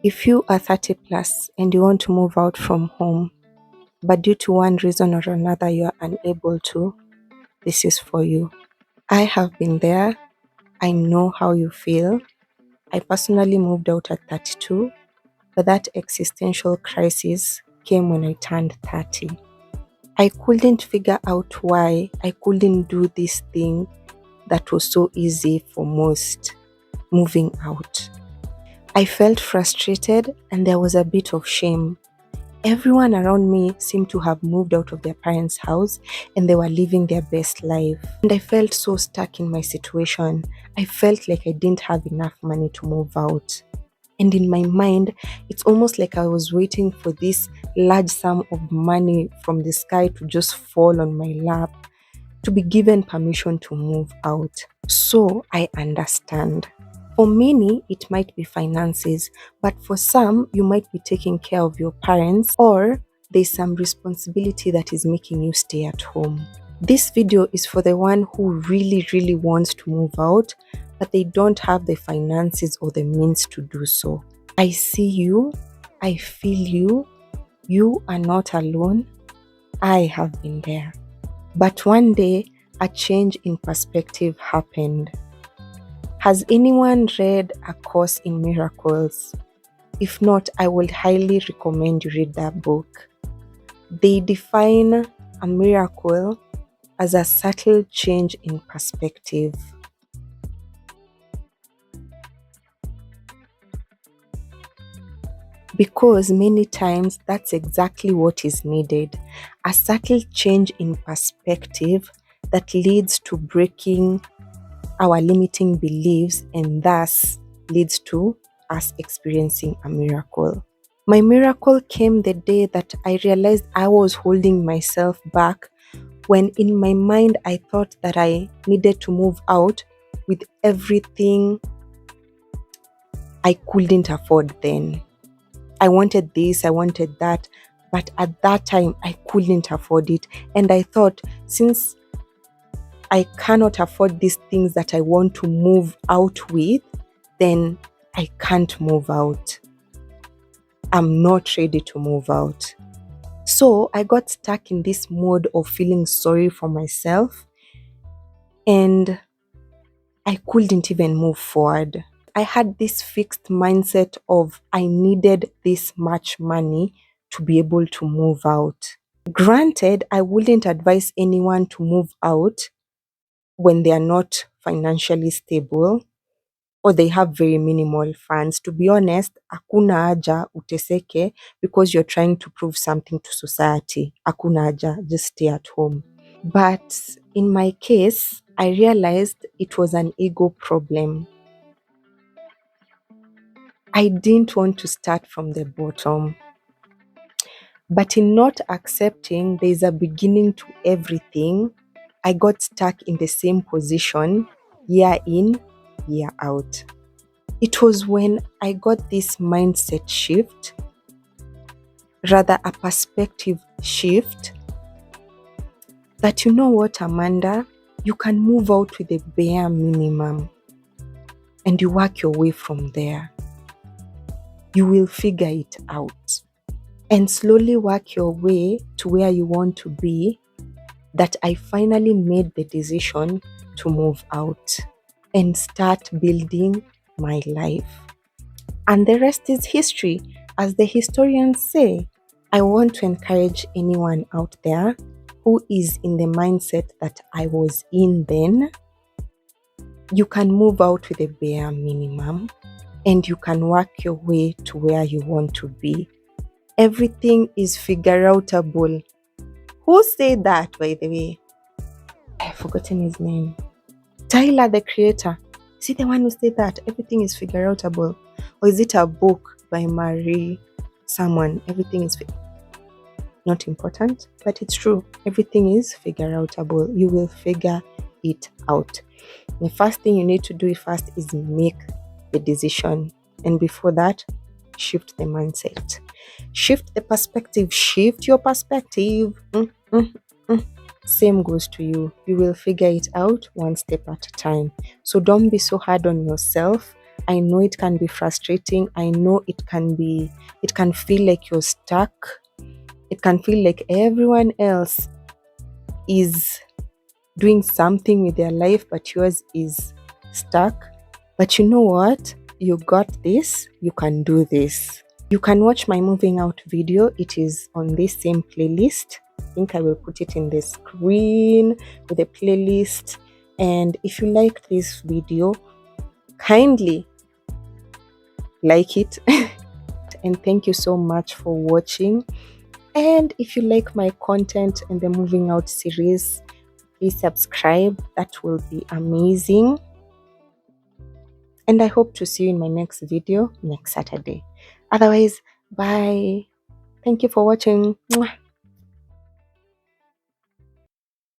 If you are 30 plus and you want to move out from home, but due to one reason or another you are unable to, this is for you. I have been there. I know how you feel. I personally moved out at 32, but that existential crisis came when I turned 30. I couldn't figure out why I couldn't do this thing that was so easy for most, moving out. I felt frustrated and there was a bit of shame. Everyone around me seemed to have moved out of their parents' house and they were living their best life. And I felt so stuck in my situation. I felt like I didn't have enough money to move out. And in my mind, it's almost like I was waiting for this large sum of money from the sky to just fall on my lap to be given permission to move out. So I understand. For many, it might be finances, but for some, you might be taking care of your parents or there's some responsibility that is making you stay at home. This video is for the one who really wants to move out, but they don't have the finances or the means to do so. I see you, I feel you, you are not alone. I have been there. But one day, a change in perspective happened. Has anyone read A Course in Miracles? If not, I would highly recommend you read that book. They define a miracle as a subtle change in perspective. Because many times that's exactly what is needed. A subtle change in perspective that leads to breaking our limiting beliefs and thus leads to us experiencing a miracle. My miracle came the day that I realized I was holding myself back when in my mind I thought that I needed to move out with everything I couldn't afford then. I wanted this, I wanted that, but at that time I couldn't afford it. And I thought, since I cannot afford these things that I want to move out with, then I can't move out. I'm not ready to move out. So I got stuck in this mode of feeling sorry for myself and I couldn't even move forward. I had this fixed mindset of I needed this much money to be able to move out. Granted, I wouldn't advise anyone to move out when they are not financially stable or they have very minimal funds. To be honest, hakuna haja uteseke because you're trying to prove something to society. Hakuna haja, just stay at home. But in my case, I realized it was an ego problem. I didn't want to start from the bottom. But in not accepting there's a beginning to everything, I got stuck in the same position year in, year out. It was when I got this mindset shift, rather a perspective shift, that you know what, Amanda, you can move out with the bare minimum and you work your way from there. You will figure it out and slowly work your way to where you want to be, that I finally made the decision to move out and start building my life. And the rest is history, as the historians say. I want to encourage anyone out there who is in the mindset that I was in then. You can move out with a bare minimum and you can work your way to where you want to be. Everything is figure-outable. Who said that, by the way? I've forgotten his name. Tyler, the Creator. Is he the one who said that? Everything is figure-outable. Or is it a book by Marie someone? Everything is not important, but it's true. Everything is figure-outable. You will figure it out. The first thing you need to do first is make the decision. And before that, shift the mindset. Shift the perspective. Shift your perspective. Same goes to you. You will figure it out one step at a time. So don't be so hard on yourself. I know it can be frustrating. I know it can feel like you're stuck. It can feel like everyone else is doing something with their life, but yours is stuck. But you know what? You got this. You can do this. You can watch my moving out video. It is on this same playlist. I think I will put it in the screen with the playlist. And if you like this video, kindly like it. And thank you so much for watching. And if you like my content and the moving out series, please subscribe. That will be amazing. And I hope to see you in my next video next Saturday. Otherwise, bye. Thank you for watching. Mwah.